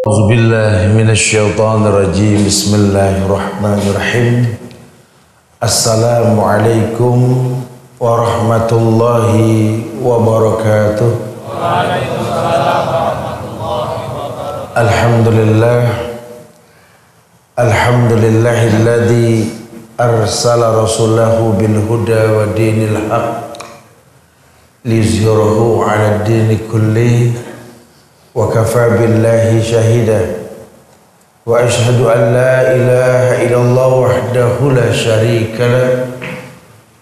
A'udzubillahi minasyaitonirrajim. Bismillahirrahmanirrahim. Assalamualaikum warahmatullahi wabarakatuh. Waalaikumsalam warahmatullahi wabarakatuh. Alhamdulillahilladzi arsala rasulahu bil huda wa dinil haqq liyuzhirahu 'ala ad-dini kullihi wa kafa billahi shahida wa ashhadu an la ilaha illallah wahdahu la syarika lah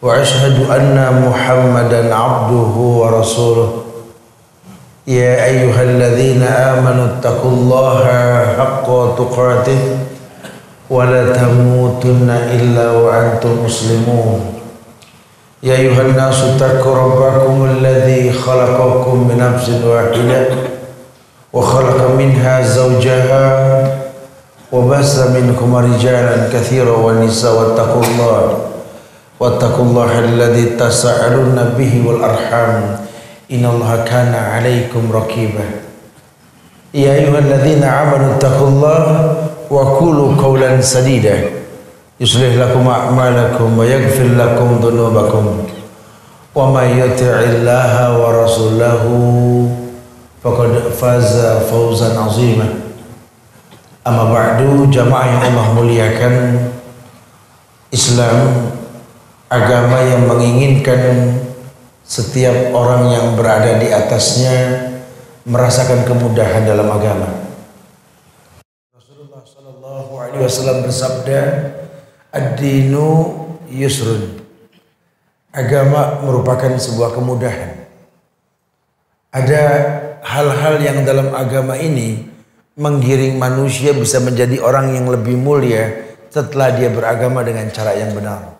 wa ashhadu anna muhammadan abduhu wa rasuluh. Ya ayyuhalladzina amanu taqullaha haqqa tuqatih wa la tamutunna illa wa antum muslimun. Ya ayyuhan nasu taqu rabbakum alladzi khalaqakum min nafsin wahidah wa khalaqa minha zawjaha wa bassa minkum rijalan katsiran wa nisaa wattaqullaha alladzi tasaaluna bihi wal arham innallaha kana 'alaikum raqiba. Ya ayyuhalladzina amanu taqullaha wa qulu qawlan sadida yuslih lakum a'malakum wa yaghfir lakum dhunubakum wa may yuti'illaha wa rasulahu faqad faza fawzan azima. Amma ba'du, jamaah yang Allah muliakan, Islam agama yang menginginkan setiap orang yang berada di atasnya merasakan kemudahan dalam agama. Rasulullah sallallahu alaihi wasallam bersabda, ad-dinu yusrun. Agama merupakan sebuah kemudahan. Ada hal-hal yang dalam agama ini menggiring manusia bisa menjadi orang yang lebih mulia setelah dia beragama dengan cara yang benar.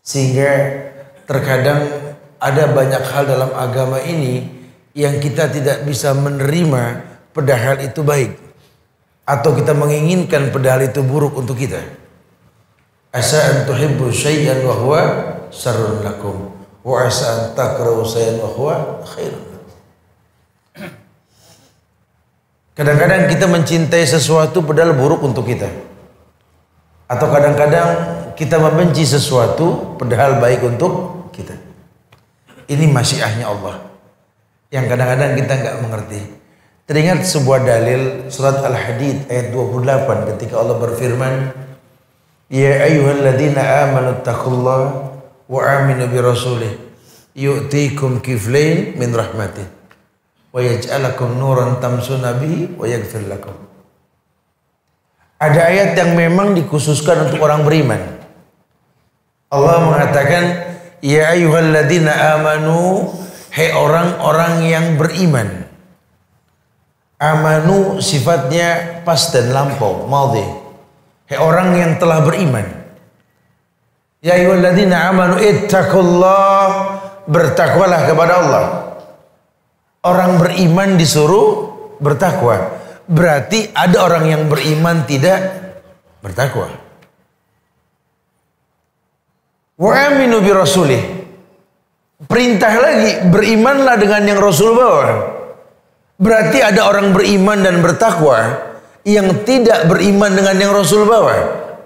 Sehingga terkadang ada banyak hal dalam agama ini yang kita tidak bisa menerima padahal itu baik, atau kita menginginkan padahal itu buruk untuk kita. Asa an tuhibbu syai'an wa huwa syarrun lakum wa asa an takrahu syai'an wa huwa khairun. Kadang-kadang kita mencintai sesuatu padahal buruk untuk kita. Atau kadang-kadang kita membenci sesuatu padahal baik untuk kita. Ini masyiahnya Allah yang kadang-kadang kita nggak mengerti. Teringat sebuah dalil surat Al-Hadid ayat 28 ketika Allah berfirman, Ya ayyuhalladzina amanu taqullaha wa aminu bi rasulih yu'tikum kiflain min rahmatih wa yaj'alakum nuran tamshuna bihi wa yaghfir lakum. Ada ayat yang memang dikhususkan untuk orang beriman. Allah mengatakan, Ya ayyuhalladzina amanu, hai orang-orang yang beriman. Amanu sifatnya pas dan lampau, madhi. Hai orang yang telah beriman. Ya ayyuhalladzina amanu ittaqullah, bertakwalah kepada Allah. Orang beriman disuruh bertakwa. Berarti ada orang yang beriman tidak bertakwa. Wa aminu bi rasulih. Perintah lagi, berimanlah dengan yang Rasul bawa. Berarti ada orang beriman dan bertakwa yang tidak beriman dengan yang Rasul bawa.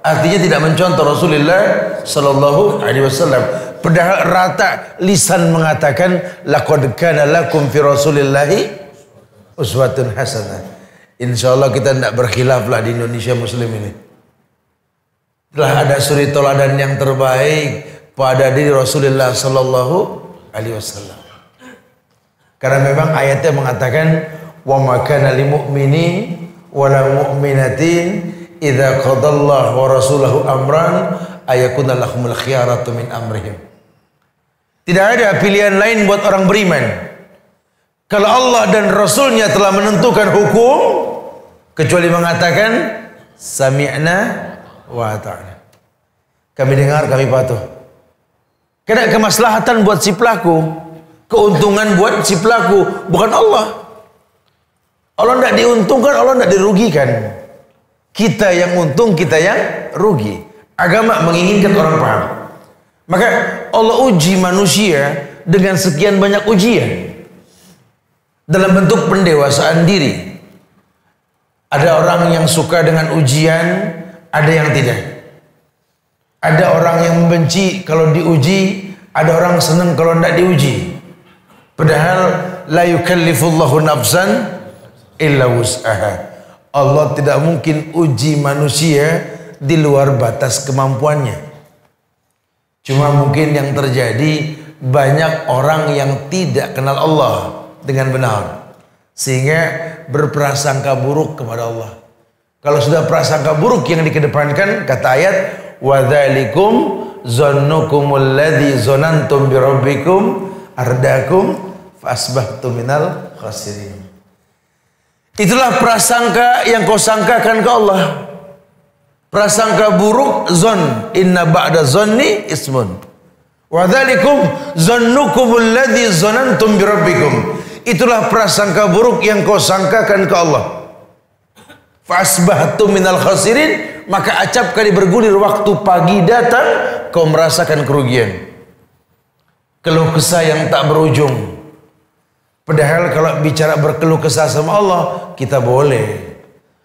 Artinya tidak mencontoh Rasulullah sallallahu alaihi wasallam. Padahal rata lisan mengatakan laqad kana lakum fi rasulillahi uswatun hasanah. Insyaallah kita tidak berkhilaf lah di Indonesia Muslim ini. Telah ada suri teladan yang terbaik pada diri Rasulullah sallallahu alaihi wasallam. Karena memang ayatnya mengatakan wa ma kana lil mu'minin wa la mu'minatin idza qadallahu wa rasuluhu amran ayakuna lahumul khiyaratu min amrihim. Tidak ada pilihan lain buat orang beriman. Kalau Allah dan Rasulnya telah menentukan hukum, kecuali mengatakan sami'na wa ata'na. Kami dengar, kami patuh. Karena kemaslahatan buat si pelaku, keuntungan buat si pelaku, bukan Allah. Allah tidak diuntungkan, Allah tidak dirugikan. Kita yang untung, kita yang rugi. Agama menginginkan orang paham. Maka Allah uji manusia dengan sekian banyak ujian. dalam bentuk pendewasaan diri. Ada orang yang suka dengan ujian, ada yang tidak. Ada orang yang membenci kalau diuji, ada orang senang kalau tidak diuji. Padahal la yukallifullahu nafsan illa wus'aha. Allah tidak mungkin uji manusia di luar batas kemampuannya. Cuma mungkin yang terjadi banyak orang yang tidak kenal Allah dengan benar, sehingga berprasangka buruk kepada Allah. Kalau sudah prasangka buruk yang dikedepankan, kata ayat, wa dzalikum zannukumul ladzi zanantum bi rabbikum ardakum fasbahtum minal khasirin. Itulah prasangka yang kau sangkakan ke Allah. Prasangka buruk, zon, inna ba'da zonni ismun. Wa dzalikum zannukumul ladzi zanantum bi rabbikum. Itulah prasangka buruk yang kau sangkakan ke Allah. Fasbahtum minal khasirin, maka acap kali bergulir waktu pagi datang, kau merasakan kerugian. Keluh kesah yang tak berujung. Padahal kalau bicara berkeluh kesah sama Allah, kita boleh.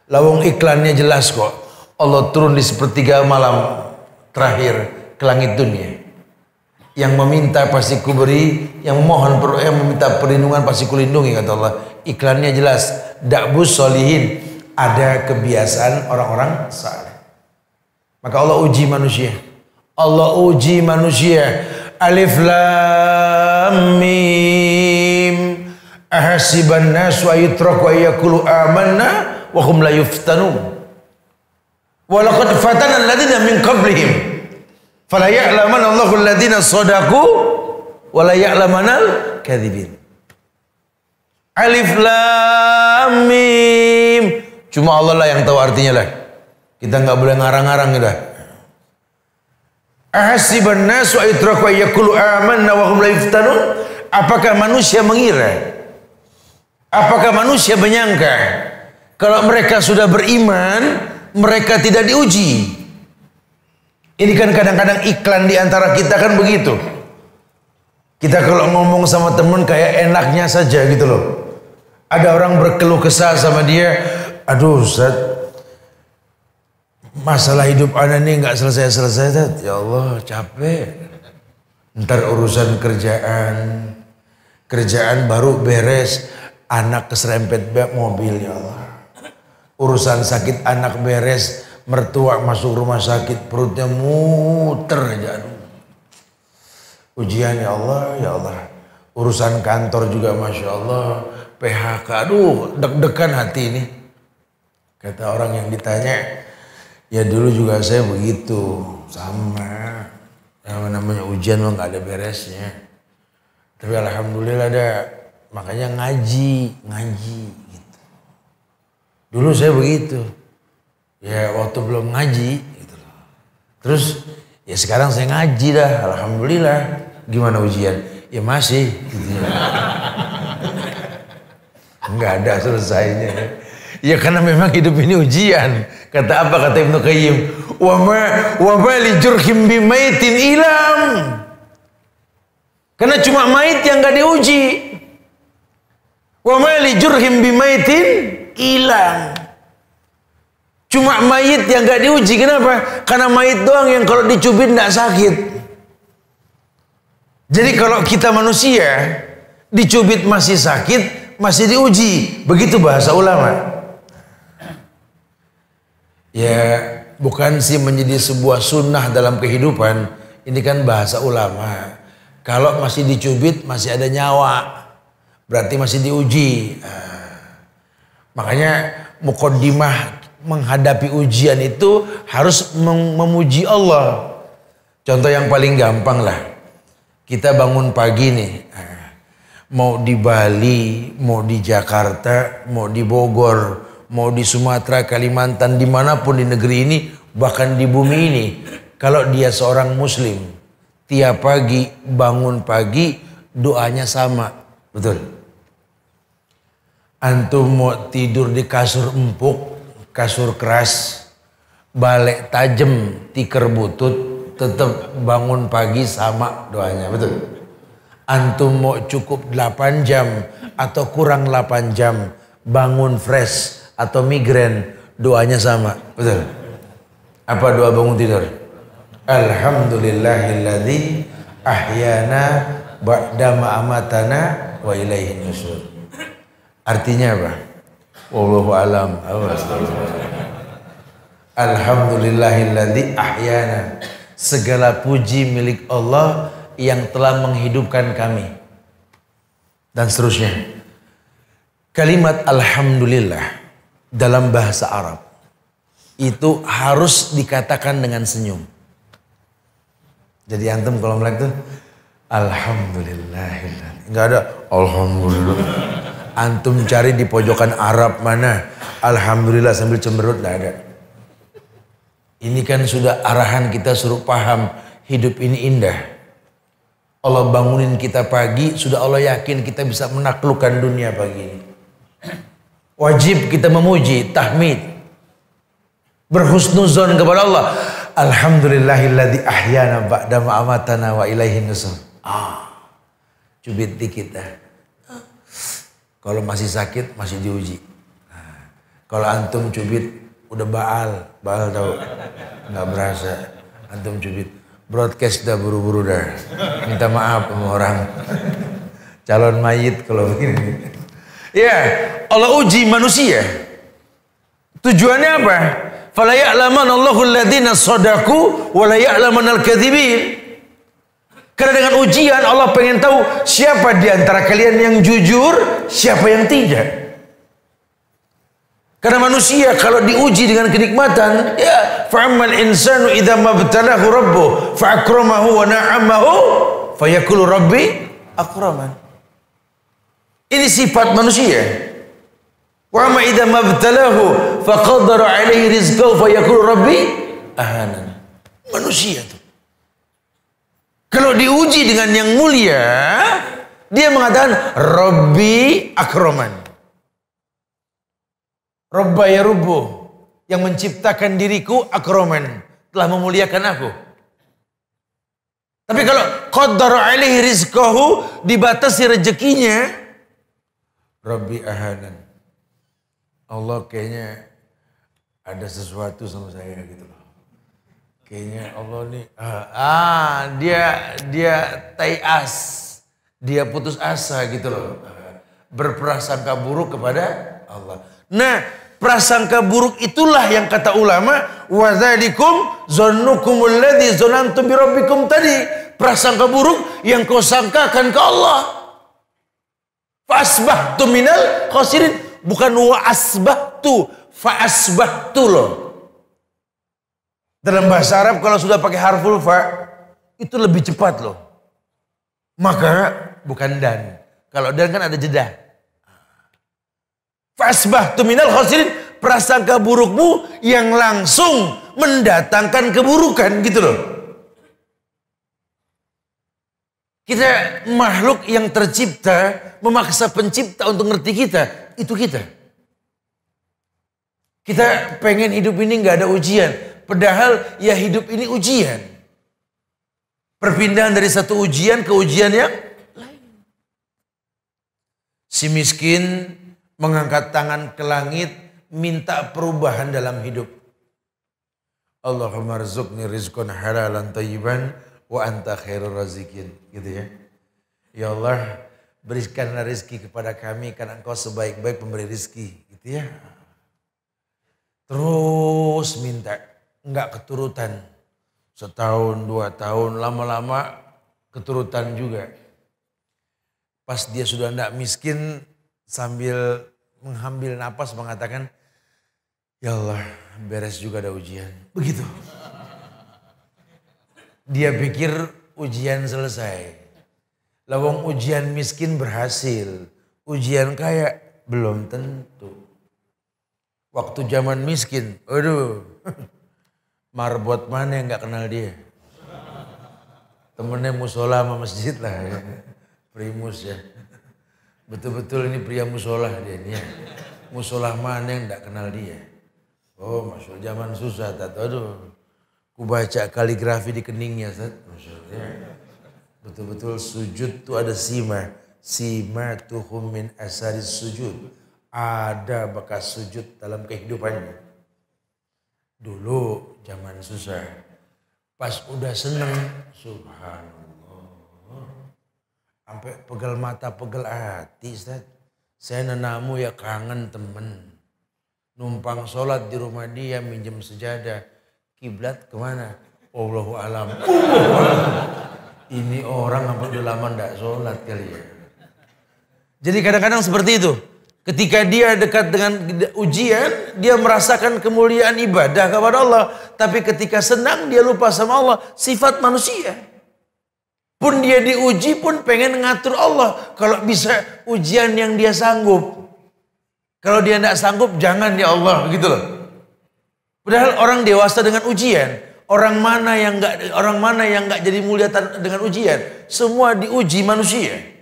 Lawang iklannya jelas kok. Allah turun di sepertiga malam terakhir ke langit dunia. Yang meminta pasti kuberi, yang memohon, yang meminta perlindungan pasti kulindungi, kata Allah. Iklannya jelas. Da'bus solihin, ada kebiasaan orang-orang saleh. Maka Allah uji manusia. Allah uji manusia. Alif lam mim. Ahasiban nasu ayutraku ayyakulu amanna wa hum la yuftanun. Wa laqad fatana alladziina min qablihim. Fala ya'lamanna Allahu alladziina shadaqu wa la ya'lamanal kadzibin. Alif lam mim. Cuma Allah lah yang tahu artinya lah. Kita enggak boleh ngarang-ngarang gitu. Ahasiban nasu ayutraku ayyakulu amanna wa hum la yuftanun. Apakah manusia mengira? Apakah manusia menyangka kalau mereka sudah beriman, mereka tidak diuji? Ini kan kadang-kadang iklan di antara kita kan begitu. Kita kalau ngomong sama teman kayak enaknya saja gitu loh. Ada orang berkeluh kesah sama dia, aduh Ustaz, masalah hidup anak ini nggak selesai-selesai Ustaz. Ya Allah capek. Ntar urusan kerjaan baru beres, anak keserempet mobil, ya Allah. Urusan sakit anak beres, mertua masuk rumah sakit, perutnya muter aja. Aduh. Ujian ya Allah, ya Allah. Urusan kantor juga Masya Allah, PHK, aduh deg-degan hati ini. Kata orang yang ditanya, ya dulu juga saya begitu, sama. Yang namanya ujian mah nggak ada beresnya. Tapi alhamdulillah ada. Makanya ngaji gitu. Dulu saya begitu. Ya waktu belum ngaji gitu. Terus ya sekarang saya ngaji dah, alhamdulillah. Gimana ujian? Ya masih gitu. Enggak ada selesainya. Ya karena memang hidup ini ujian. Kata apa kata Ibnu Qayyim? Wa ma li jurhim bi maitin ilam. Karena cuma mait yang enggak diuji. Wa ma li jurhim bi maitin ilam. Cuma mayit yang enggak diuji. Kenapa? Karena mayit doang yang kalau dicubit enggak sakit. Jadi kalau kita manusia dicubit masih sakit, masih diuji. Begitu bahasa ulama. Ya bukan sih menjadi sebuah sunnah dalam kehidupan. Ini kan bahasa ulama. Kalau masih dicubit masih ada nyawa, berarti masih diuji. Makanya muqaddimah menghadapi ujian itu harus memuji Allah. Contoh yang paling gampang lah. Kita bangun pagi nih. Mau di Bali, mau di Jakarta, mau di Bogor, mau di Sumatera, Kalimantan, dimanapun di negeri ini, bahkan di bumi ini. Kalau dia seorang muslim, tiap pagi bangun pagi doanya sama. Betul. Antum mau tidur di kasur empuk, kasur keras, balek tajam, tikar butut, tetap bangun pagi sama doanya. Betul. Antum mau cukup 8 jam atau kurang 8 jam, bangun fresh, atau migrain, doanya sama. Betul. Apa doa bangun tidur? Alhamdulillahilladzi ahyana ba'dama amatana wa ilaihin nusyur. Artinya apa? Wallahu alam. Alhamdulillahilladzi ahyana. Segala puji milik Allah yang telah menghidupkan kami. Dan seterusnya. Kalimat alhamdulillah dalam bahasa Arab itu harus dikatakan dengan senyum. Jadi antum kalau melek tuh alhamdulillahilladzi. Enggak ada alhamdulillah. Antum cari di pojokan Arab mana alhamdulillah sambil cemberut, enggak ada. Ini kan sudah arahan kita suruh paham hidup ini indah. Allah bangunin kita pagi, sudah Allah yakin kita bisa menaklukkan dunia pagi ini. Wajib kita memuji, tahmid, berhusnuzon kepada Allah. Alhamdulillahilladzi ahyana ba'da ma amatana wa ilaihin nusyur. Cubit dikit dah. Kalau masih sakit masih diuji. Kalau antum cubit udah baal tahu, nggak berasa. Antum cubit, broadcast dah buru-buru dah. Minta maaf sama orang. Calon mayit kalau begini. Ya, Allah uji manusia. Tujuannya apa? Fala ya'laman Allahu alladziina shadaqu wa la ya'laman al-kadzibin. Karena dengan ujian Allah pengen tahu siapa di antara kalian yang jujur, siapa yang tidak. Karena manusia kalau diuji dengan kenikmatan, ya fa'ammal insanu idza mabtalahu rabbuh fa'akramahu wa na'amahu fayaqulu rabbi akraman. Ini sifat manusia. Wa amma idza mabtalahu faqadara 'alaihi rizqahu fayaqulu rabbi ahanan. Manusia tuh. Kalau diuji dengan yang mulia, dia mengatakan rabbi akraman. Rabba ya Rabbu, yang menciptakan diriku akraman, telah memuliakan aku. Tapi kalau qaddara alaihi rizqahu, dibatasi rezekinya, Rabbi ahanan. Allah kayaknya ada sesuatu sama saya gitu loh. Kayaknya Allah nih dia tayas, dia putus asa gitu loh. Berprasangka buruk kepada Allah. Nah, prasangka buruk itulah yang kata ulama wa dzalikum zannukumul ladzi zanantum bi rabbikum tadi. Prasangka buruk yang kau sangkakan ke Allah. Fa asbahtu minal khasirin, bukan wa asbahtu, fa asbahtu loh. Dalam bahasa Arab kalau sudah pakai harful fa itu lebih cepat loh. Maka bukan dan. Kalau dan kan ada jeda. Fasbahtu minal khasirin, prasangka burukmu yang langsung mendatangkan keburukan gitu loh. Kita makhluk yang tercipta memaksa pencipta untuk ngerti kita, itu kita. Kita pengen hidup ini nggak ada ujian, padahal ya hidup ini ujian. Perpindahan dari satu ujian ke ujian yang lain. Si miskin mengangkat tangan ke langit, minta perubahan dalam hidup. Allahumma rzuqni rizqan halalan thayyiban wa anta khairur razikin. Gitu ya. Ya Allah, berikanlah rezeki kepada kami karena Engkau sebaik-baik pemberi rezeki. Gitu ya. Terus minta, enggak keturutan. Setahun, 2 tahun, lama-lama keturutan juga. Pas dia sudah enggak miskin, sambil mengambil napas mengatakan, ya Allah beres juga ada ujian. Begitu. Dia pikir ujian selesai. Lawang ujian miskin berhasil. Ujian kaya belum tentu. Waktu zaman miskin, aduh, marbot mana yang gak kenal dia. Temennya musola sama masjid lah ya. Primus ya. Betul-betul ini pria musolah dia ini ya. Musolah mana yang tidak kenal dia. Oh masuk zaman susah. Aduh. Ku baca kaligrafi di keningnya. Maksudnya. Betul-betul sujud tuh ada sima. Sima tuhum min asaris sujud. ada bekas sujud dalam kehidupannya. Dulu zaman susah, pas udah seneng, subhanallah, sampai pegel mata pegel hati. Ustaz, saya nenamu ya kangen temen, numpang sholat di rumah dia, minjem sejadah, kiblat kemana? Allahu alam. Ini orang apa udah lama ndak sholat kali ya. Jadi kadang-kadang seperti itu. Ketika dia dekat dengan ujian, dia merasakan kemuliaan ibadah kepada Allah. Tapi ketika senang, dia lupa sama Allah. Sifat manusia. Pun dia diuji pun pengen ngatur Allah. Kalau bisa ujian yang dia sanggup. Kalau dia tidak sanggup, jangan ya Allah, gitu loh. Padahal orang dewasa dengan ujian. Orang mana yang nggak jadi mulia dengan ujian? Semua diuji manusia.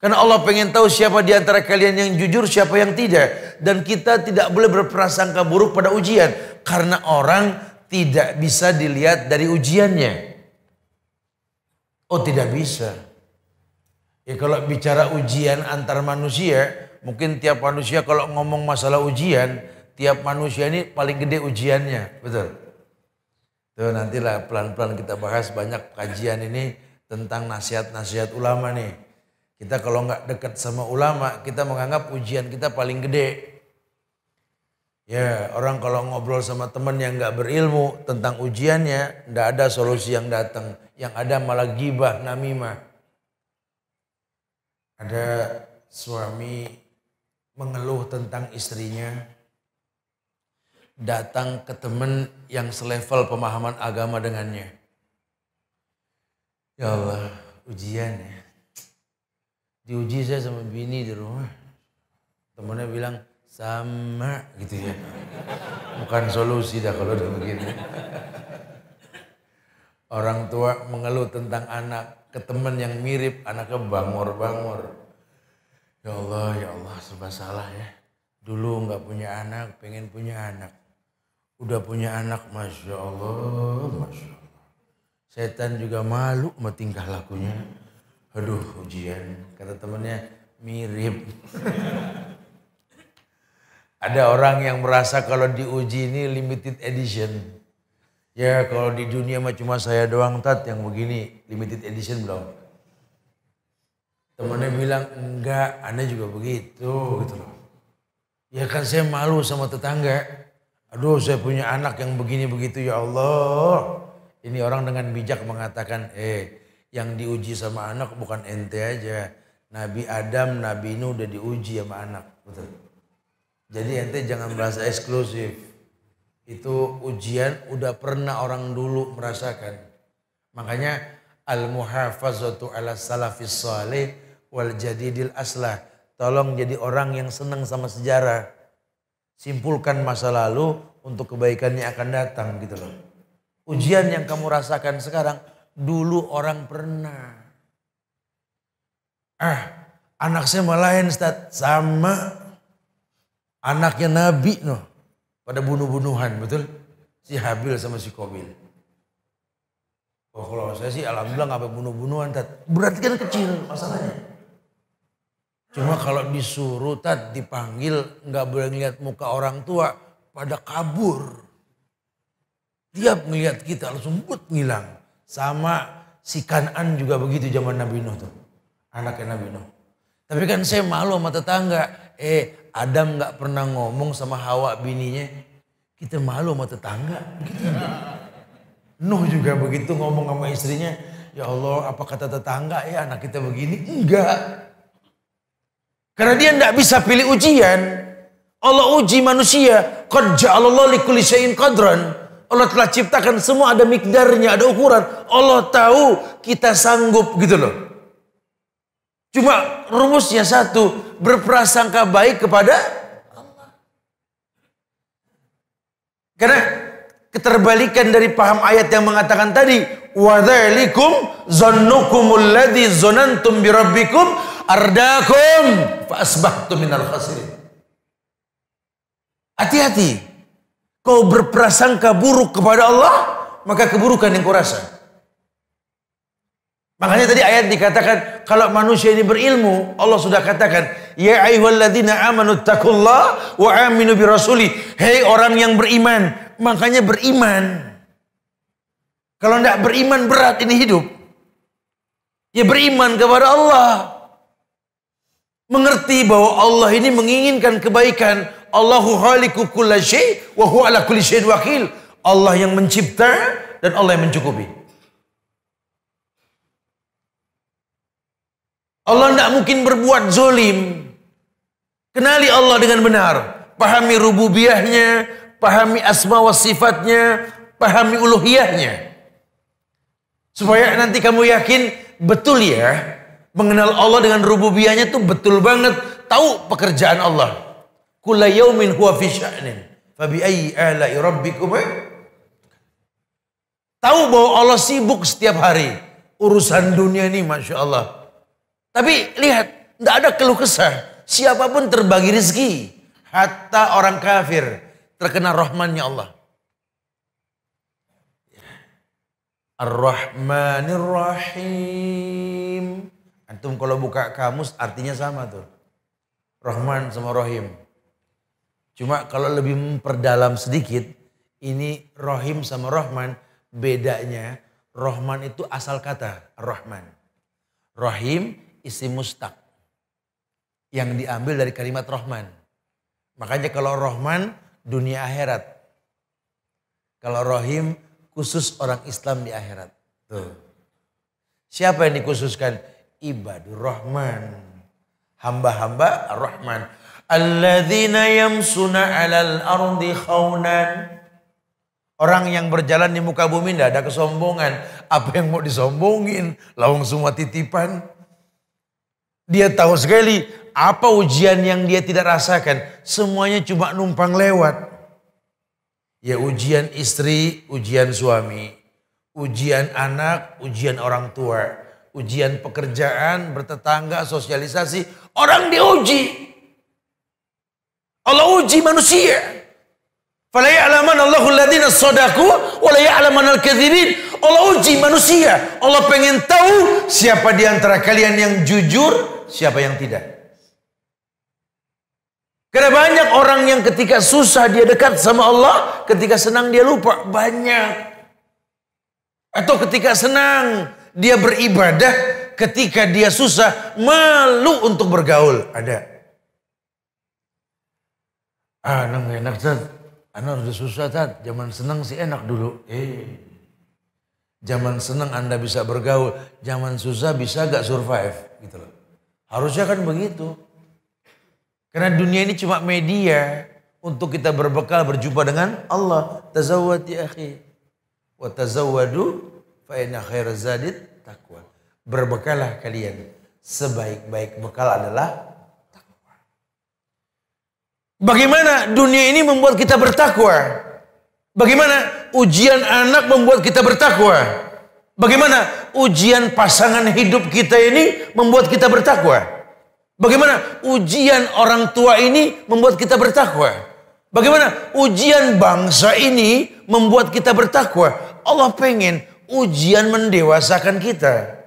Karena Allah pengen tahu siapa di antara kalian yang jujur, siapa yang tidak. Dan kita tidak boleh berprasangka buruk pada ujian. Karena orang tidak bisa dilihat dari ujiannya. Oh, tidak bisa. Ya kalau bicara ujian antar manusia, mungkin tiap manusia kalau ngomong masalah ujian, tiap manusia ini paling gede ujiannya. Betul? Tuh nantilah pelan-pelan kita bahas banyak kajian ini tentang nasihat-nasihat ulama nih. Kita kalau nggak dekat sama ulama, kita menganggap ujian kita paling gede. Ya, orang kalau ngobrol sama teman yang nggak berilmu tentang ujiannya, nggak ada solusi yang datang. Yang ada malah gibah, namimah. Ada suami mengeluh tentang istrinya, datang ke teman yang selevel pemahaman agama dengannya. Ya Allah, ujiannya. Diuji saya sama bini di rumah. Temennya bilang sama gitu ya. Bukan solusi dah kalau udah begini. Orang tua mengeluh tentang anak ke teman yang mirip, anaknya bangor-bangor. Ya Allah serba salah ya. Dulu nggak punya anak, pengen punya anak. Udah punya anak, Masya Allah, Masya Allah. Setan juga malu sama tingkah lakunya. Aduh ujian, kata temennya mirip. Ada orang yang merasa kalau diuji ini limited edition. Ya kalau di dunia mah cuma saya doang tat yang begini, limited edition belum. Temennya bilang enggak, aneh juga begitu gitu loh. Ya kan saya malu sama tetangga. Aduh saya punya anak yang begini begitu ya Allah. Ini orang dengan bijak mengatakan yang diuji sama anak bukan ente aja. Nabi Adam, Nabi Nuh udah diuji sama anak. Betul. Jadi ente jangan merasa eksklusif. Itu ujian udah pernah orang dulu merasakan. Makanya al-muhafazatu ala salafis salih wal jadidil aslah. Tolong jadi orang yang senang sama sejarah. Simpulkan masa lalu untuk kebaikan yang akan datang gitu loh. Ujian yang kamu rasakan sekarang dulu orang pernah. Anak saya malahin Ustaz, sama anaknya Nabi pada bunuh-bunuhan, betul? Si Habil sama si Qabil. Oh kalau saya sih alhamdulillah nggak sampai bunuh-bunuhan, Ustaz. Berarti kan kecil masalahnya. Cuma kalau disuruh Ustaz dipanggil nggak boleh ngeliat muka orang tua pada kabur. Tiap ngeliat kita langsung ngilang. Sama si Kan'an juga begitu zaman Nabi Nuh tuh. Anaknya Nabi Nuh. Tapi kan saya malu sama tetangga. Adam gak pernah ngomong sama Hawa bininya. Kita malu sama tetangga. Begitu. Nuh juga begitu ngomong sama istrinya. Ya Allah apa kata tetangga ya anak kita begini. Enggak. Karena dia gak bisa pilih ujian. Allah uji manusia. Qad ja'alallahu likulli syai'in qadran. Allah telah ciptakan semua ada mikdarnya, ada ukuran. Allah tahu kita sanggup gitu loh. Cuma rumusnya satu, berprasangka baik kepada Allah. Karena keterbalikan dari paham ayat yang mengatakan tadi, wa dzalikum zannukumul ladzi zanantum bi rabbikum ardakum fa asbahtum minal khasirin. Hati-hati. Kau berprasangka buruk kepada Allah, maka keburukan yang kau rasa. Makanya tadi ayat dikatakan, kalau manusia ini berilmu, Allah sudah katakan, ya ayyuhalladzina amanu taqullaha wa aminu birasuli. Hei orang yang beriman, makanya beriman. Kalau tidak beriman berat ini hidup. Ya beriman kepada Allah. Mengerti bahwa Allah ini menginginkan kebaikan. Allahu khaliqu kulla syai' wa huwa ala kulli syai'in wakil. Allah yang mencipta dan Allah yang mencukupi. Allah tidak mungkin berbuat zolim. Kenali Allah dengan benar. Pahami rububiyahnya, pahami asma wa sifatnya, pahami uluhiyahnya. Supaya nanti kamu yakin betul ya, mengenal Allah dengan rububiyahnya itu betul banget, tahu pekerjaan Allah. Kulla yaumin huwa fi sya'nin, fa bi ayyi ala'i rabbikum. Tahu bahwa Allah sibuk setiap hari. Urusan dunia ini Masya Allah. Tapi lihat, tidak ada keluh kesah. Siapapun terbagi rezeki. Hatta orang kafir terkena rahmannya Allah. Ar-Rahmanir Rahim. Antum kalau buka kamus artinya sama tuh. Rahman sama Rahim. Cuma kalau lebih memperdalam sedikit, ini Rahim sama Rahman, bedanya Rahman itu asal kata Rahman. Rahim isim mustaq yang diambil dari kalimat Rahman. Makanya kalau Rahman dunia akhirat. Kalau Rahim khusus orang Islam di akhirat. Tuh. Siapa yang dikhususkan? Ibadur Rahman. Hamba-hamba Ar-Rahman. Alladzina yamsuna 'alal ardi khawnan. Orang yang berjalan di muka bumi tidak ada kesombongan. Apa yang mau disombongin? Lawang semua titipan. Dia tahu sekali apa ujian yang dia tidak rasakan. Semuanya cuma numpang lewat. Ya ujian istri, ujian suami. Ujian anak, ujian orang tua. Ujian pekerjaan, bertetangga, sosialisasi. Orang diuji. Allah uji manusia. Fala ya'laman Allahu alladziina shadaqu wa la ya'laman al-kadzibin. Allah uji manusia. Allah pengen tahu siapa di antara kalian yang jujur, siapa yang tidak. Karena banyak orang yang ketika susah dia dekat sama Allah, ketika senang dia lupa. Banyak. Atau ketika senang dia beribadah, ketika dia susah malu untuk bergaul. Ada. Nang enak Tad. Anak udah susah Tad. Zaman senang sih enak dulu. Zaman senang Anda bisa bergaul. Zaman susah bisa gak survive. Gitu loh. Harusnya kan begitu. Karena dunia ini cuma media untuk kita berbekal berjumpa dengan Allah. Tazawwad ya akhi. Wa tazawwadu fa inna khairaz zadid taqwa. Berbekalah kalian. Sebaik-baik bekal adalah takwa. Bagaimana dunia ini membuat kita bertakwa? Bagaimana ujian anak membuat kita bertakwa? Bagaimana ujian pasangan hidup kita ini membuat kita bertakwa? Bagaimana ujian orang tua ini membuat kita bertakwa? Bagaimana ujian bangsa ini membuat kita bertakwa? Allah pengen ujian mendewasakan kita.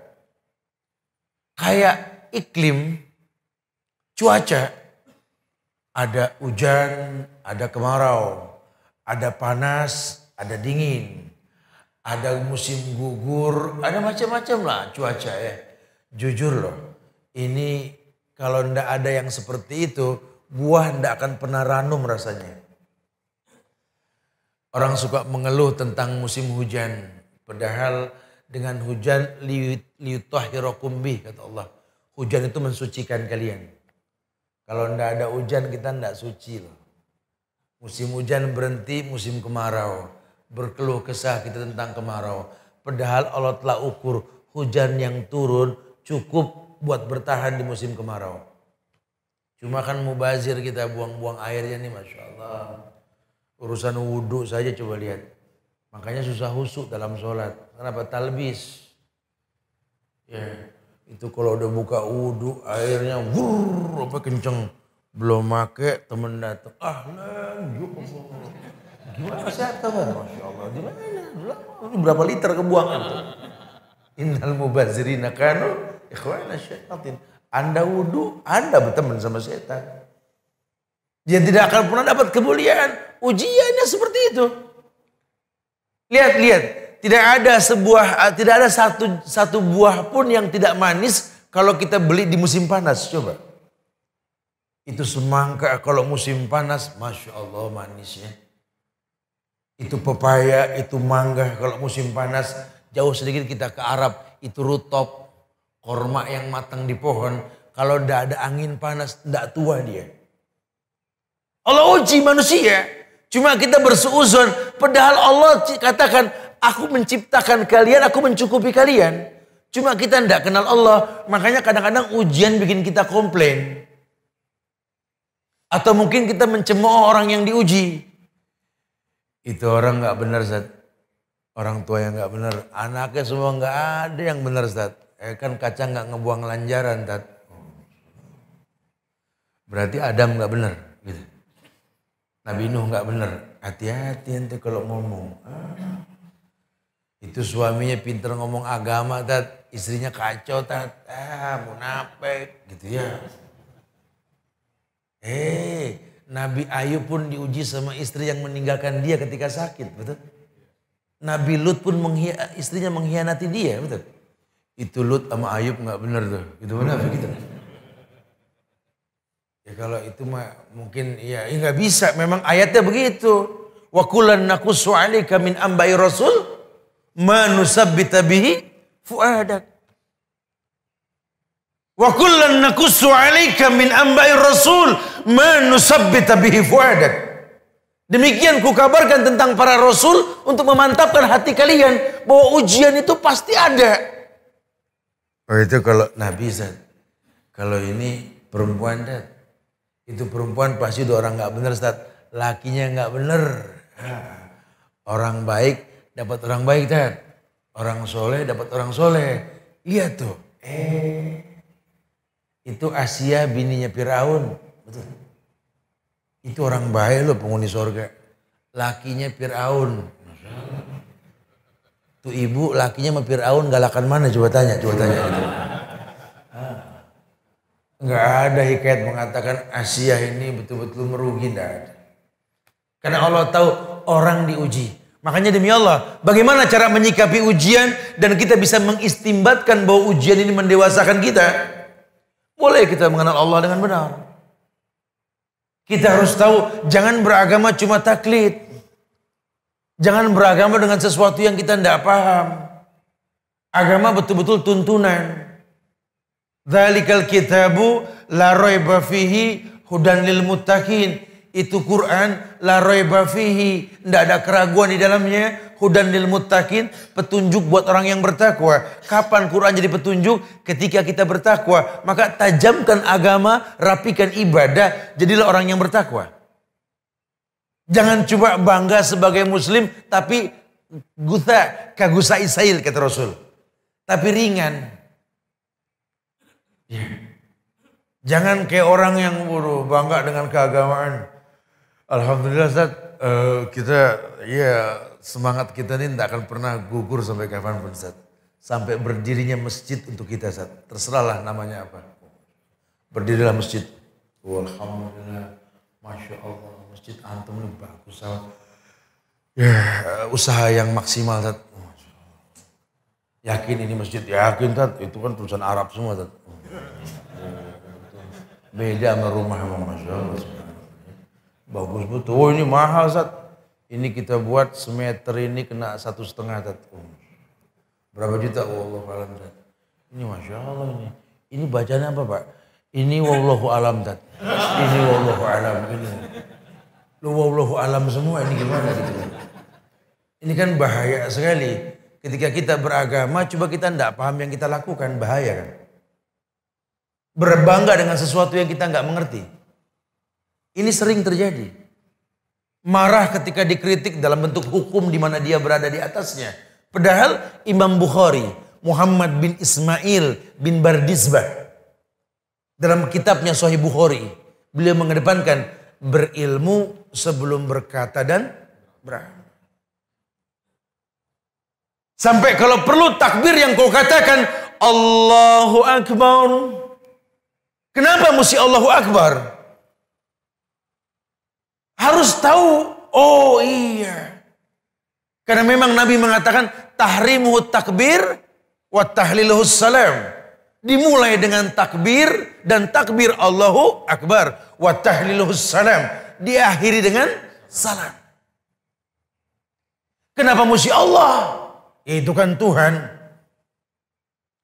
Kayak iklim, cuaca. Ada hujan, ada kemarau. Ada panas, ada dingin. Ada musim gugur, ada macam-macam lah cuaca ya. Jujur loh, ini kalau ndak ada yang seperti itu, buah ndak akan pernah ranum rasanya. Orang suka mengeluh tentang musim hujan. Padahal dengan hujan liyutahhirakum bih kata Allah. Hujan itu mensucikan kalian. Kalau ndak ada hujan kita ndak suci loh. Musim hujan berhenti, musim kemarau. Berkeluh kesah kita tentang kemarau. Padahal Allah telah ukur hujan yang turun cukup buat bertahan di musim kemarau. Cuma kan mubazir kita buang-buang airnya nih Masya Allah. Urusan wudhu saja coba lihat. Makanya susah husuk dalam sholat. Kenapa? Talbis. Ya, itu kalau udah buka wudhu airnya wurr apa kenceng. Belum make temen datang. Gimana kesehatan? Masya Allah. Di mana? Berapa liter kebuangan tuh? Innal mubazirina kanu ikhwana syayatin. Anda wudhu, Anda berteman sama setan. Dia tidak akan pernah dapat kemuliaan. Ujiannya seperti itu. Lihat. Tidak ada satu buah pun yang tidak manis kalau kita beli di musim panas. Coba. Itu semangka kalau musim panas, Masya Allah manisnya. Itu pepaya, itu mangga kalau musim panas. Jauh sedikit kita ke Arab, itu rutop, korma yang matang di pohon. Kalau tidak ada angin panas, tidak tua dia. Allah uji manusia. Cuma kita bersuuzon. Padahal Allah katakan, aku menciptakan kalian, aku mencukupi kalian. Cuma kita tidak kenal Allah. Makanya kadang-kadang ujian bikin kita komplain. Atau mungkin kita mencemooh orang yang diuji. Itu orang nggak benar, Ustaz. Orang tua yang nggak benar. Anaknya semua nggak ada yang benar, Ustaz. Kan kaca nggak ngebuang lanjaran, Ustaz. Berarti Adam nggak benar. Gitu. Nabi Nuh nggak benar. Hati-hati nanti kalau ngomong. Itu suaminya pinter ngomong agama, Tat. Istrinya kacau, Tat. Munafik, gitu ya. Nabi Ayub pun diuji sama istri yang meninggalkan dia ketika sakit, betul? Nabi Lut pun istrinya mengkhianati dia, betul? Itu Lut sama Ayub nggak benar tuh, gitu munafik gitu. Ya kalau itu mah mungkin ya nggak bisa, memang ayatnya begitu. Wa kullan naqussu 'alaika min ambai rasul ma nusabbita bihi fuadak. Wa kullan naqussu 'alaika min ambai rasul ma nusabbita bihi fuadak. Demikian kukabarkan tentang para rasul untuk memantapkan hati kalian bahwa ujian itu pasti ada. Oh itu kalau Nabi, Zat. Kalau ini perempuan, Zat. Itu perempuan pasti udah orang nggak benar, Ustaz. Lakinya nggak benar. Orang baik dapat orang baik, Ustaz. Orang soleh dapat orang soleh. Lihat tuh. Itu Asia bininya Firaun. Betul. Itu orang baik loh, penghuni surga. Lakinya Firaun. Tuh ibu lakinya sama Firaun galakan mana? Coba tanya. Enggak ada hikayat mengatakan Asia ini betul-betul merugi, enggak ada. Karena Allah tahu orang diuji. Makanya demi Allah, bagaimana cara menyikapi ujian dan kita bisa mengistimbatkan bahwa ujian ini mendewasakan kita? Boleh kita mengenal Allah dengan benar. Kita harus tahu jangan beragama cuma taklid. Jangan beragama dengan sesuatu yang kita tidak paham. Agama betul-betul tuntunan. Dzalikal kitabu la raiba fihi hudan lil muttaqin. Itu Quran la raiba fihi, tidak ada keraguan di dalamnya. Hudan lil muttaqin, petunjuk buat orang yang bertakwa. Kapan Quran jadi petunjuk? Ketika kita bertakwa. Maka tajamkan agama, rapikan ibadah, jadilah orang yang bertakwa. Jangan cuma bangga sebagai muslim tapi kagusa isail kata Rasul. Tapi ringan. Jangan kayak orang yang bangga dengan keagamaan. Alhamdulillah, Ustaz, kita ya semangat kita ini tidak akan pernah gugur sampai kapanpun, Ustaz. Sampai berdirinya masjid untuk kita, Ustaz. Terserahlah namanya apa. Berdirilah masjid. Alhamdulillah, Masya Allah, masjid antum ini bagus, Ustaz. Ya, usaha yang maksimal, Ustaz. Yakin ini masjid? Yakin, Ustaz. Itu kan tulisan Arab semua, Ustaz. Beda sama rumah, Masya Allah. Bagus betul. Oh ini mahal, Ustaz. Ini kita buat semeter ini kena 1,5, Ustaz. Berapa juta? Wallahu alam, Ustaz. Ini Masya Allah ini. Ini bacanya apa, Pak? Ini wallahu alam, Ustaz. Ini wallahu alam. Ini. Lu wallahu alam semua ini gimana gitu. Ini kan bahaya sekali. Ketika kita beragama, coba kita tidak paham yang kita lakukan. Bahaya kan? Berbangga dengan sesuatu yang kita nggak mengerti. Ini sering terjadi. Marah ketika dikritik dalam bentuk hukum di mana dia berada di atasnya. Padahal Imam Bukhari, Muhammad bin Ismail bin Bardizbah, dalam kitabnya Sahih Bukhari, beliau mengedepankan berilmu sebelum berkata dan beramal. Sampai kalau perlu takbir yang kau katakan Allahu Akbar. Kenapa mesti Allahu Akbar? Harus tahu, oh iya. Karena memang Nabi mengatakan tahrimuhu takbir wa tahliluhu salam. Dimulai dengan takbir dan takbir Allahu Akbar wa tahliluhu salam. Diakhiri dengan salam. Kenapa mesti Allah? Itu kan Tuhan.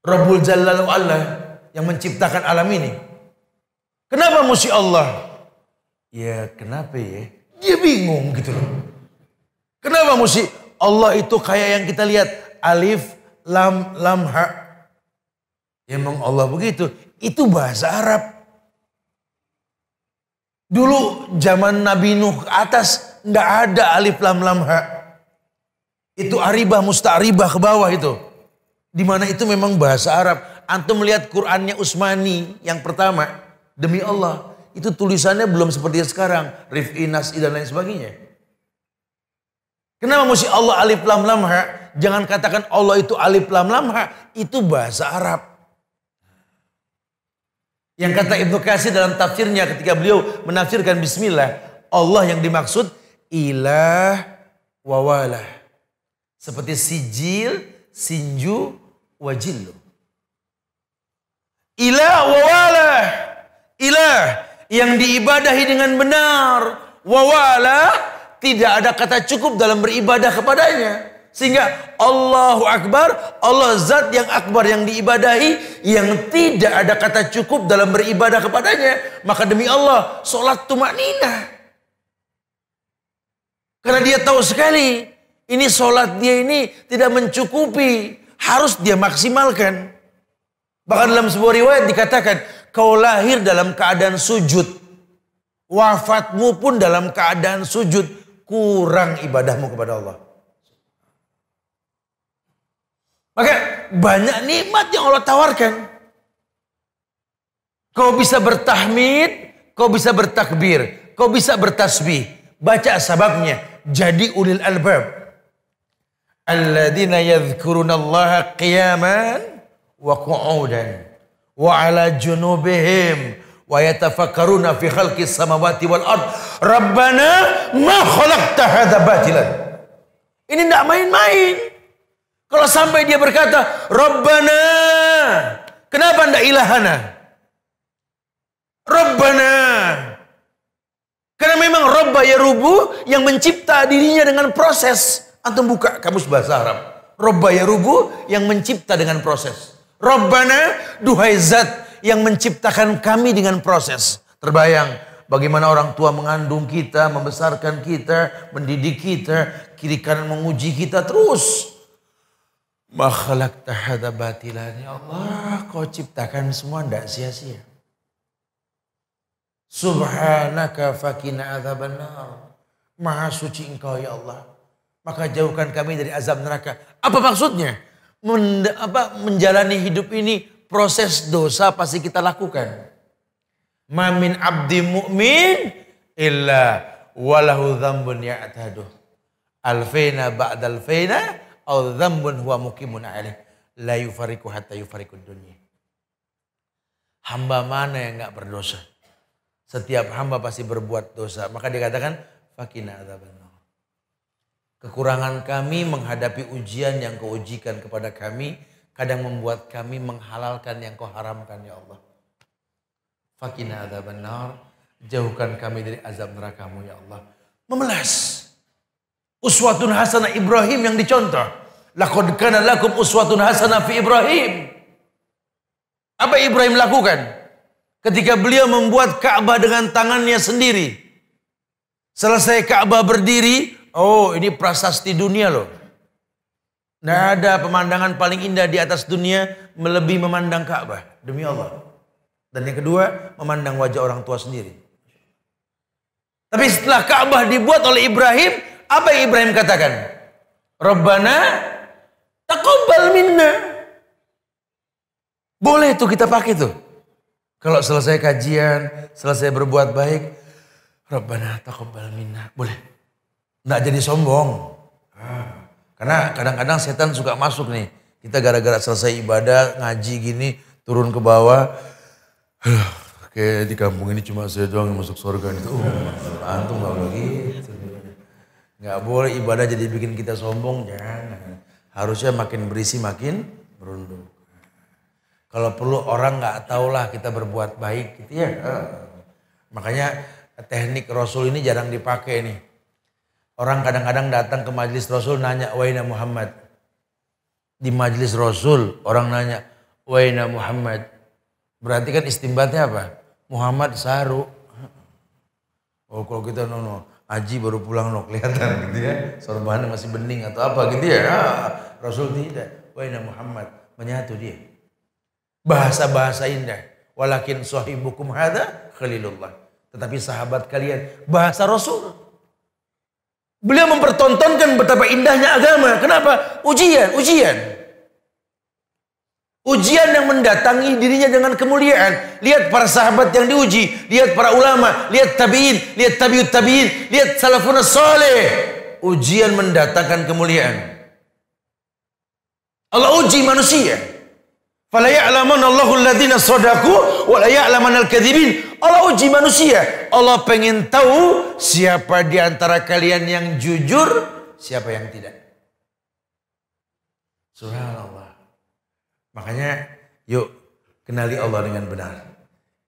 Rabbul Jalla wa Ala yang menciptakan alam ini. Kenapa mesti Allah? Ya kenapa ya? Dia bingung gitu loh. Kenapa mesti Allah itu kayak yang kita lihat alif, lam, lam, ha. Ya memang Allah begitu. Itu bahasa Arab. Dulu zaman Nabi Nuh ke atas nggak ada alif, lam, lam, ha. Itu aribah, musta'ribah ke bawah itu. Dimana itu memang bahasa Arab. Antum melihat Qur'annya Utsmani yang pertama. Demi Allah. Itu tulisannya belum seperti sekarang. Rif'i, Nas'i dan lain sebagainya. Kenapa mesti Allah alif lam lam ha? Jangan katakan Allah itu alif lam lam ha. Itu bahasa Arab. Yang kata Ibnu Katsir dalam tafsirnya ketika beliau menafsirkan bismillah. Allah yang dimaksud ilah wawalah. Seperti sijil, sinju, wajillu. Ilah wawalah. Ilah yang diibadahi dengan benar. Wawalah, tidak ada kata cukup dalam beribadah kepadanya. Sehingga Allahu Akbar, Allah zat yang akbar yang diibadahi, yang tidak ada kata cukup dalam beribadah kepadanya. Maka demi Allah, sholat tumakninah. Karena dia tahu sekali, ini sholat dia ini tidak mencukupi. Harus dia maksimalkan. Bahkan dalam sebuah riwayat dikatakan, kau lahir dalam keadaan sujud. Wafatmu pun dalam keadaan sujud. Kurang ibadahmu kepada Allah. Maka banyak nikmat yang Allah tawarkan. Kau bisa bertahmid, kau bisa bertakbir, kau bisa bertasbih. Baca sababnya. Jadi ulil albab. Alladzina yadhkurunallaha qiyaman wa qu'udan wa ala junubihim wa yatafakkaruna fi khalqis samawati wal ard rabbana ma khalaqta hadza batilan. Ini enggak main-main. Kalau sampai dia berkata rabbana, kenapa enggak ilahana? Rabbana, karena memang rabba yarubu yang mencipta dirinya dengan proses. Antum buka kamus bahasa Arab. Rabba yarubu yang mencipta dengan proses. Rabbana, duhai zat yang menciptakan kami dengan proses. Terbayang bagaimana orang tua mengandung kita, membesarkan kita, mendidik kita, kiri kanan menguji kita terus. Ma khalaqta hadza batilan. Ya Allah, kau ciptakan semua tidak sia-sia. Subhanaka fakina adzabannar. Maha suci engkau ya Allah. Maka jauhkan kami dari azab neraka. Apa maksudnya? Menjalani hidup ini proses dosa pasti kita lakukan. Ma min abdi mu'min illa walahu dzambun ya'taduh. Alfaina ba'dal faina au dzambun huwa muqimun alaih. La yufariqu hatta yufariqud dunya. Hamba mana yang enggak berdosa? Setiap hamba pasti berbuat dosa. Maka dikatakan fakina adzabannar. Kekurangan kami menghadapi ujian yang kau ujikan kepada kami. Kadang membuat kami menghalalkan yang kau haramkan ya Allah. Fakina adzabannar. Jauhkan kami dari azab nerakamu ya Allah. Memelas. Uswatun hasanah Ibrahim yang dicontoh. Laqad kana lakum uswatun hasanah fi Ibrahim. Apa Ibrahim lakukan? Ketika beliau membuat Ka'bah dengan tangannya sendiri. Selesai Ka'bah berdiri. Oh, ini prasasti dunia loh. Nggak ada pemandangan paling indah di atas dunia melebihi memandang Ka'bah. Demi Allah. Dan yang kedua, memandang wajah orang tua sendiri. Tapi setelah Ka'bah dibuat oleh Ibrahim, apa yang Ibrahim katakan? Rabbana taqabbal minna. Boleh tuh kita pakai tuh. Kalau selesai kajian, selesai berbuat baik, Rabbana taqabbal minna. Boleh. Nggak jadi sombong. Karena kadang-kadang setan suka masuk nih. Kita gara-gara selesai ibadah, ngaji gini, turun ke bawah. kayak di kampung ini cuma saya doang yang masuk surga itu. Antum nggak begitu. Nggak boleh ibadah jadi bikin kita sombong, jangan. Harusnya makin berisi makin merunduk. Kalau perlu orang nggak tahulah kita berbuat baik gitu ya. Makanya teknik Rasul ini jarang dipakai nih. Orang kadang-kadang datang ke majelis Rasul nanya, "Waina Muhammad?" Di majelis Rasul orang nanya, "Waina Muhammad?" Berarti kan istimbatnya apa? Muhammad saru. Oh kalau kita Haji baru pulang kelihatan gitu ya. Sorbannya masih bening atau apa gitu ya. Rasul tidak. Waina Muhammad, menyatu dia. Bahasa-bahasa indah. Walakin sahibukum hadza khalilullah. Tetapi sahabat kalian, bahasa Rasul. Beliau mempertontonkan betapa indahnya agama. Kenapa? Ujian. Ujian yang mendatangi dirinya dengan kemuliaan. Lihat para sahabat yang diuji. Lihat para ulama. Lihat tabi'in. Lihat tabi'ut tabi'in. Lihat salafun saleh. Ujian mendatangkan kemuliaan. Allah uji manusia. Fala ya'lamanna Allahu alladziina shadaqu wa la ya'lamanna al-kadzibin. Allah uji manusia. Allah pengen tahu siapa di antara kalian yang jujur, siapa yang tidak. Subhanallah. Makanya yuk kenali Allah dengan benar.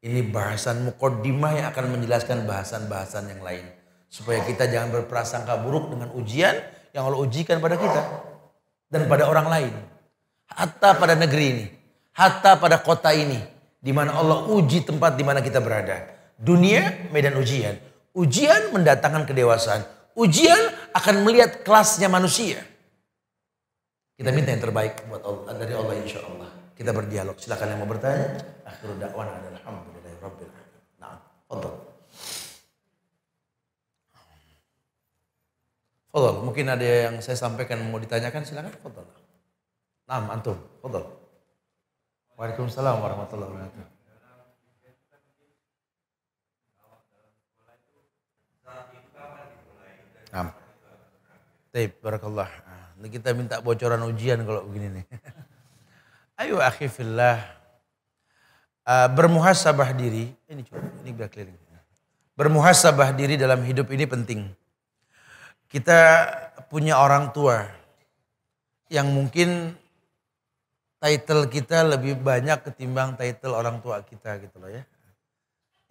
Ini bahasan muqaddimah yang akan menjelaskan bahasan-bahasan yang lain. Supaya kita jangan berprasangka buruk dengan ujian yang Allah ujikan pada kita. Dan pada orang lain. Hatta pada negeri ini. Hatta pada kota ini. Di mana Allah uji tempat di mana kita berada. Dunia medan ujian. Ujian mendatangkan kedewasaan. Ujian akan melihat kelasnya manusia. Kita minta yang terbaik buat Allah, dari Allah insya Allah. Kita berdialog. Silakan yang mau bertanya. Akhirul da'wana alhamdulillahi rabbil alamin. Nah, fadhal. Fadhal. Mungkin ada yang saya sampaikan mau ditanyakan, silakan. Fadhal. Nah, antum. Fadhal. Waalaikumsalam warahmatullahi wabarakatuh. Nah. Baik, barakallah. Nah, kita minta bocoran ujian kalau begini nih. Ayo akhi fillah. Bermuhasabah diri. Ini biar keliling. Bermuhasabah diri dalam hidup ini penting. Kita punya orang tua yang mungkin title kita lebih banyak ketimbang title orang tua kita gitu loh ya.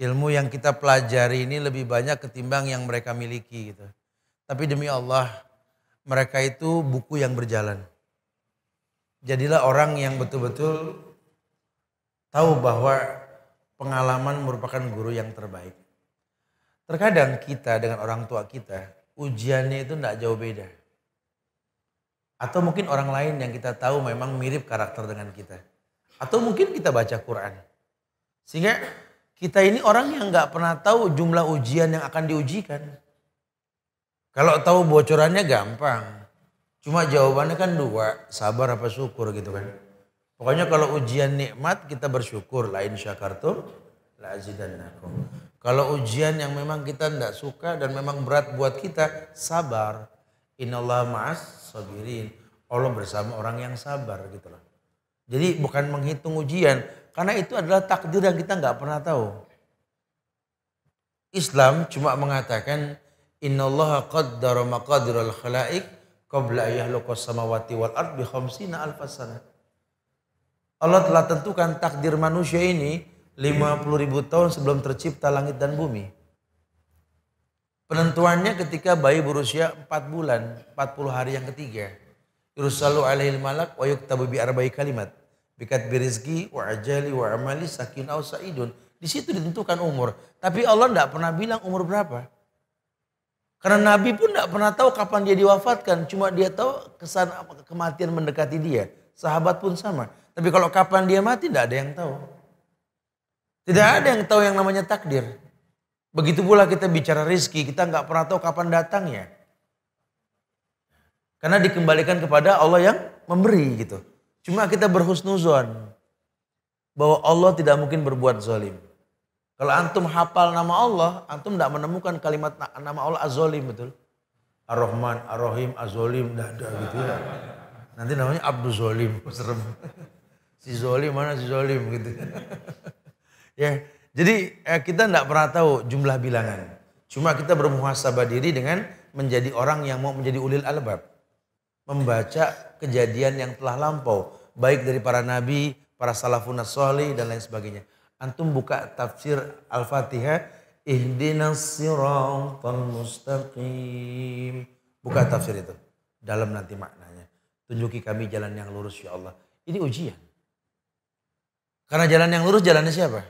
Ilmu yang kita pelajari ini lebih banyak ketimbang yang mereka miliki gitu. Tapi demi Allah, mereka itu buku yang berjalan. Jadilah orang yang betul-betul tahu bahwa pengalaman merupakan guru yang terbaik. Terkadang kita dengan orang tua kita, ujiannya itu tidak jauh beda. Atau mungkin orang lain yang kita tahu memang mirip karakter dengan kita. Atau mungkin kita baca Quran. Sehingga kita ini orang yang nggak pernah tahu jumlah ujian yang akan diujikan. Kalau tahu bocorannya gampang. Cuma jawabannya kan dua, sabar apa syukur gitu kan. Pokoknya kalau ujian nikmat kita bersyukur, la in syakartum la azidannakum. Kalau ujian yang memang kita tidak suka dan memang berat buat kita, sabar. Innallaha ma'as sabirin. Allah bersama orang yang sabar gitu loh. Jadi bukan menghitung ujian, karena itu adalah takdir yang kita nggak pernah tahu. Islam cuma mengatakan innallaha qaddara maqadiral khalaiq qabla ayyahluqas samawati wal ard bi khamsina alfasana. Allah telah tentukan takdir manusia ini 50.000 tahun sebelum tercipta langit dan bumi. Penentuannya ketika bayi berusia 4 bulan, 40 hari yang ketiga. Yursalu alaihil malak wa yuktabu bi arba'i kalimat. Bikat birizki wa ajali wa amali sakin aw sa'idun. Di situ ditentukan umur. Tapi Allah tidak pernah bilang umur berapa. Karena Nabi pun tidak pernah tahu kapan dia diwafatkan. Cuma dia tahu kesan kematian mendekati dia. Sahabat pun sama. Tapi kalau kapan dia mati tidak ada yang tahu. Tidak ada yang tahu yang namanya takdir. Begitu pula kita bicara rizki. Kita nggak pernah tahu kapan datangnya. Karena dikembalikan kepada Allah yang memberi gitu. Cuma kita berhusnuzon. Bahwa Allah tidak mungkin berbuat zalim. Kalau antum hafal nama Allah, antum tidak menemukan kalimat nama Allah az-zalim betul. Ar-Rahman, Ar-Rahim, Az-Zalim, tidak ada gitu ya. Nanti namanya Abdul Zalim, serem. Si Zalim mana si Zalim gitu. Ya, Jadi kita tidak pernah tahu jumlah bilangan. Cuma kita bermuhasabah diri dengan menjadi orang yang mau menjadi ulil albab. Membaca kejadian yang telah lampau. Baik dari para nabi, para salafun sholih dan lain sebagainya. Antum buka tafsir Al-Fatihah. Ihdinas siratal mustaqim. Buka tafsir itu. Dalam nanti maknanya. Tunjuki kami jalan yang lurus ya Allah. Ini ujian. Karena jalan yang lurus jalannya siapa?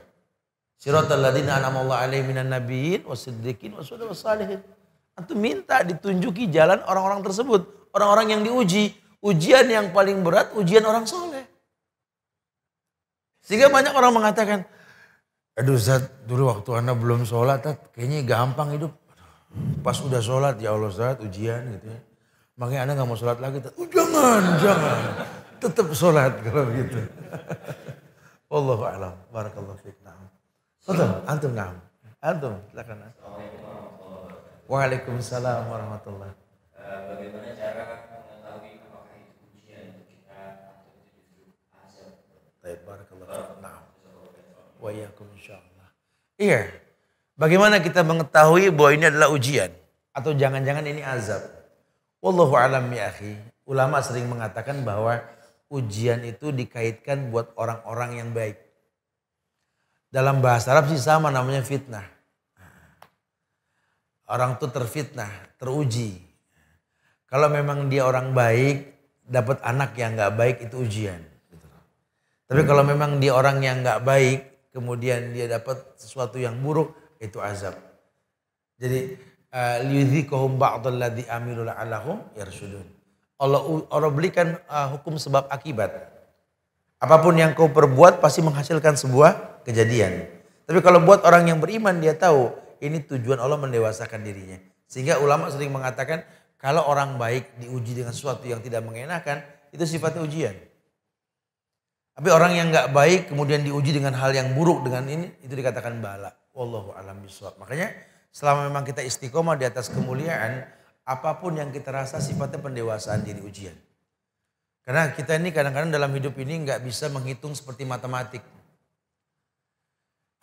Siratal ladzina an'amallahu alaihim minan nabiyyin wasiddiqin wasyuhada'i wassalihin. Antum minta ditunjuki jalan orang-orang tersebut. Orang-orang yang diuji. Ujian yang paling berat ujian orang soleh. Sehingga banyak orang mengatakan, aduh Ustaz, dulu waktu Anda belum sholat, kayaknya gampang hidup. Pas udah sholat, ya Allah Ustaz, ujian gitu ya. Makanya Anda gak mau sholat lagi. Jangan. Tetap sholat kalau begitu. Wallahu a'lam. Barakallahu fiik. Antum, na'am. Antum, silakan. Waalaikumsalam warahmatullahi. Bagaimana cara mengetahui apakah itu ujian untuk kita atau itu justru azab? Baik, barakallahu fiik. Na'am. Wa iyyakum insyaallah. Iya. Bagaimana kita mengetahui bahwa ini adalah ujian atau jangan-jangan ini azab? Wallahu a'lam ya akhi. Ulama sering mengatakan bahwa ujian itu dikaitkan buat orang-orang yang baik. Dalam bahasa Arab sih sama namanya fitnah. Orang tuh terfitnah, teruji. Kalau memang dia orang baik, dapat anak yang gak baik itu ujian. Tapi kalau memang dia orang yang gak baik, kemudian dia dapat sesuatu yang buruk, itu azab. Jadi liyudhikahum ba'dal ladzi amilu la'allahum yarshudun. Allah berikan hukum sebab akibat. Apapun yang kau perbuat pasti menghasilkan sebuah kejadian. Tapi kalau buat orang yang beriman dia tahu ini tujuan Allah mendewasakan dirinya. Sehingga ulama sering mengatakan kalau orang baik diuji dengan sesuatu yang tidak mengenakan itu sifatnya ujian. Tapi orang yang nggak baik kemudian diuji dengan hal yang buruk dengan ini itu dikatakan bala. Wallahu a'lam bishawab. Makanya selama memang kita istiqomah di atas kemuliaan, apapun yang kita rasa sifatnya pendewasaan diri ujian. Karena kita ini kadang-kadang dalam hidup ini nggak bisa menghitung seperti matematik.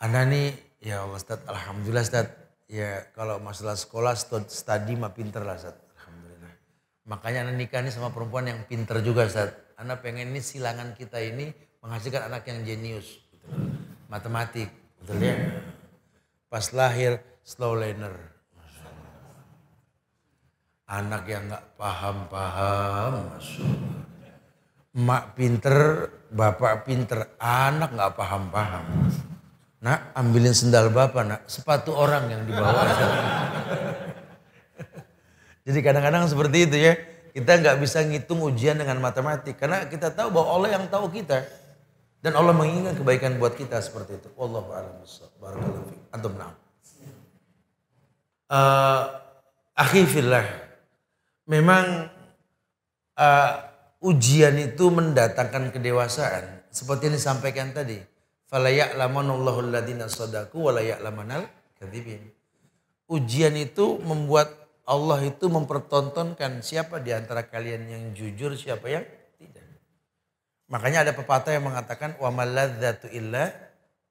Anda nih, ya Allah Ustaz, alhamdulillah Ustaz. Ya kalau masalah sekolah, studi mah pinter lah Ustaz. Alhamdulillah. Makanya Anda nikah nih sama perempuan yang pinter juga Ustaz. Anda pengen ini silangan kita ini menghasilkan anak yang jenius. Matematik, betul ya? Pas lahir, slow learner. Anak yang nggak paham-paham. Mak pinter, bapak pinter, anak nggak paham-paham. Nak, ambilin sendal bapak, nak. Sepatu orang yang dibawa. Jadi kadang-kadang seperti itu ya. Kita nggak bisa ngitung ujian dengan matematik. Karena kita tahu bahwa Allah yang tahu kita. Dan Allah menginginkan kebaikan buat kita seperti itu. Wallahu a'lam bishawab. Barakallahu fiik. Antum na'am. Akhi fillah. Memang ujian itu mendatangkan kedewasaan. Seperti yang disampaikan tadi. Fala ya'lamanallahu alladziina shadaqu wa la ya'lamanal kadzibin. Ujian itu membuat Allah itu mempertontonkan siapa di antara kalian yang jujur, siapa yang tidak. Makanya ada pepatah yang mengatakan wa maladzatu illa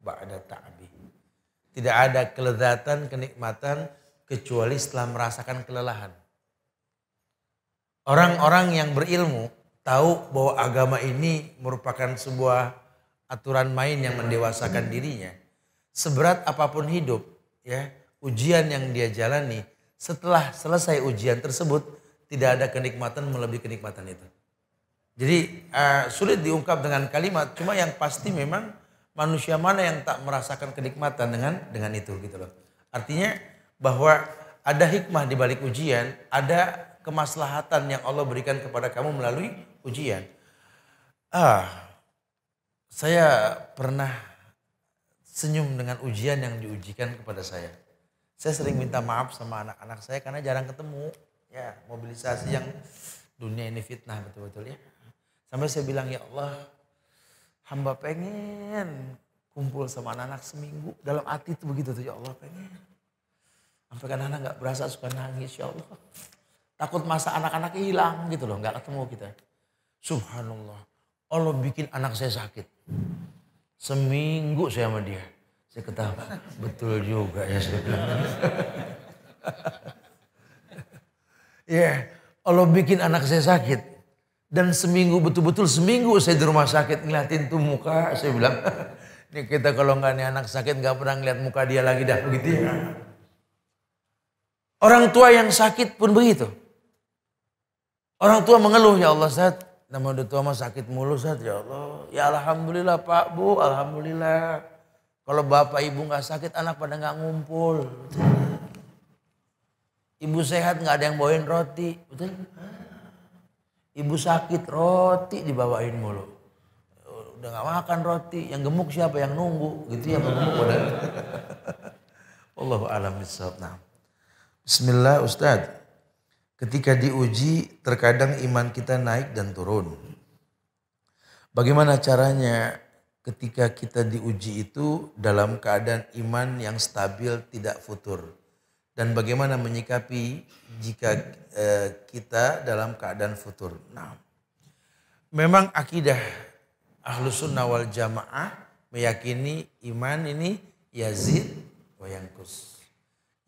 ba'da ta'bi. Tidak ada kelezatan, kenikmatan kecuali setelah merasakan kelelahan. Orang-orang yang berilmu tahu bahwa agama ini merupakan sebuah aturan main yang mendewasakan dirinya. Seberat apapun hidup, ya, ujian yang dia jalani, setelah selesai ujian tersebut tidak ada kenikmatan melebihi kenikmatan itu. Jadi sulit diungkap dengan kalimat, cuma yang pasti memang manusia mana yang tak merasakan kenikmatan dengan itu gitu loh. Artinya bahwa ada hikmah di balik ujian, ada kemaslahatan yang Allah berikan kepada kamu melalui ujian. Saya pernah senyum dengan ujian yang diujikan kepada saya. Saya sering minta maaf sama anak-anak saya karena jarang ketemu. Ya, mobilisasi yang dunia ini fitnah betul-betul ya. Sampai saya bilang, ya Allah, hamba pengen kumpul sama anak-anak seminggu. Dalam hati itu begitu tuh, ya Allah pengen. Sampai kan anak gak berasa suka nangis, ya Allah. Takut masa anak-anak hilang gitu loh, gak ketemu kita. Subhanallah, Allah bikin anak saya sakit. Seminggu saya sama dia. Saya ketawa, betul juga ya saya bilang. Ya, Allah bikin anak saya sakit. Dan seminggu, betul-betul seminggu saya di rumah sakit ngeliatin tuh muka. Saya bilang, ini kita kalau nggak nih anak sakit nggak pernah ngeliat muka dia lagi dah begitu ya. Orang tua yang sakit pun begitu. Orang tua mengeluh, ya Allah Ustaz, nama udah tua mah sakit mulu Ustaz, ya Allah. Ya Alhamdulillah Pak Bu, Alhamdulillah. Kalau bapak ibu nggak sakit, anak pada nggak ngumpul. Ibu sehat nggak ada yang bawain roti, betul? Ibu sakit roti dibawain mulu. Udah nggak makan roti, yang gemuk siapa yang nunggu, gitu ya gemuk pada. Allahu a'lam bishawab. Nah, Bismillah Ustadz. Ketika diuji, terkadang iman kita naik dan turun. Bagaimana caranya ketika kita diuji itu dalam keadaan iman yang stabil, tidak futur? Dan bagaimana menyikapi jika kita dalam keadaan futur? Nah, memang akidah Ahlus Sunnah wal Jamaah meyakini iman ini yazid wa yanqus.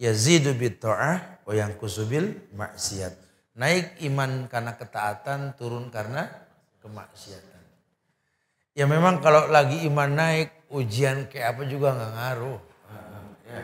Yazidu bit ta'ah wa yanqusu bil maksiat. Naik iman karena ketaatan, turun karena kemaksiatan. Ya memang kalau lagi iman naik, ujian kayak apa juga nggak ngaruh. Ya.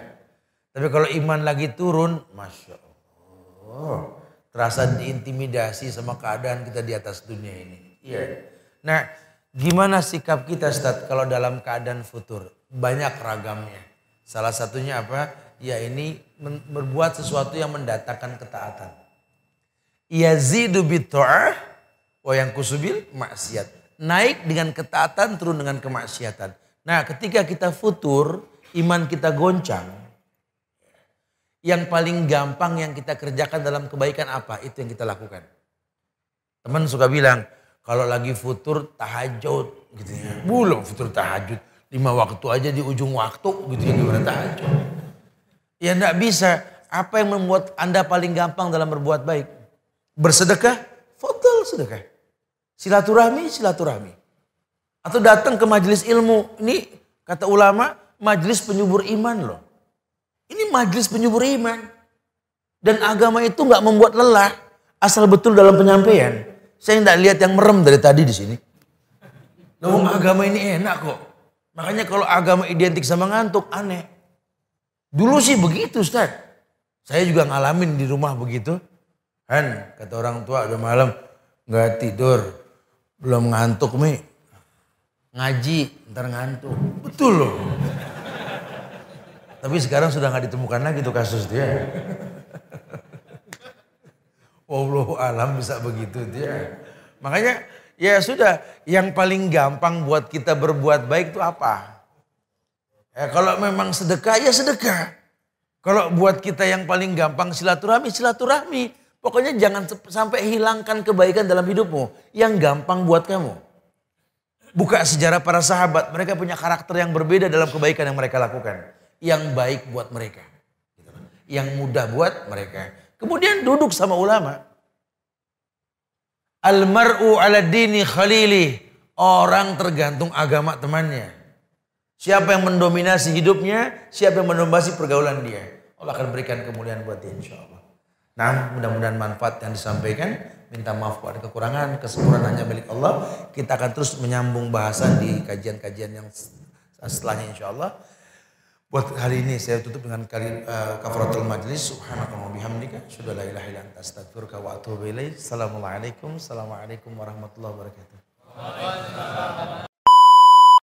Tapi kalau iman lagi turun, Masya Allah. Terasa diintimidasi sama keadaan kita di atas dunia ini. Ya. Nah, gimana sikap kita Ustaz kalau dalam keadaan futur? Banyak ragamnya. Salah satunya apa? Ya ini berbuat sesuatu yang mendatangkan ketaatan. Yazidu bitta'ah wa yanqusu bil maksiat. Naik dengan ketaatan, turun dengan kemaksiatan. Nah, ketika kita futur, iman kita goncang. Yang paling gampang yang kita kerjakan dalam kebaikan apa? Itu yang kita lakukan. Teman suka bilang, kalau lagi futur tahajud gitu ya. Belum futur tahajud. 5 waktu aja di ujung waktu gitu ya, gimana tahajud. Ya enggak bisa. Apa yang membuat Anda paling gampang dalam berbuat baik? Bersedekah? Fadhal sedekah. Silaturahmi, silaturahmi. Atau datang ke majelis ilmu. Ini kata ulama, majelis penyubur iman loh. Ini majelis penyubur iman. Dan agama itu enggak membuat lelah. Asal betul dalam penyampaian. Saya enggak lihat yang merem dari tadi di sini. Loh, agama ini enak kok. Makanya kalau agama identik sama ngantuk, aneh. Dulu sih begitu Ustaz. Saya juga ngalamin di rumah begitu. Han, kata orang tua udah malam nggak tidur, belum ngantuk Mi. Ngaji, ntar ngantuk. Betul loh. Tapi sekarang sudah nggak ditemukan lagi tuh kasus dia. Wallahu alam bisa begitu dia. Makanya ya sudah, yang paling gampang buat kita berbuat baik itu apa? Ya, kalau memang sedekah, ya sedekah. Kalau buat kita yang paling gampang silaturahmi, silaturahmi. Pokoknya jangan sampai hilangkan kebaikan dalam hidupmu. Yang gampang buat kamu. Buka sejarah para sahabat. Mereka punya karakter yang berbeda dalam kebaikan yang mereka lakukan. Yang baik buat mereka. Yang mudah buat mereka. Kemudian duduk sama ulama. Al-mar'u ala dini khalili. Orang tergantung agama temannya. Siapa yang mendominasi hidupnya, siapa yang mendominasi pergaulan dia. Allah akan berikan kemuliaan buat dia insyaAllah. Nah, mudah-mudahan manfaat yang disampaikan. Minta maaf kalau ada kekurangan, kesempurnaan hanya milik Allah. Kita akan terus menyambung bahasan di kajian-kajian yang setelahnya insyaAllah. Buat hari ini saya tutup dengan kafaratul majlis. Subhanakallah bihamdika. Sudah la ilaha illa anta astaghfiruka wa atubu ilaik. Assalamualaikum warahmatullahi wabarakatuh.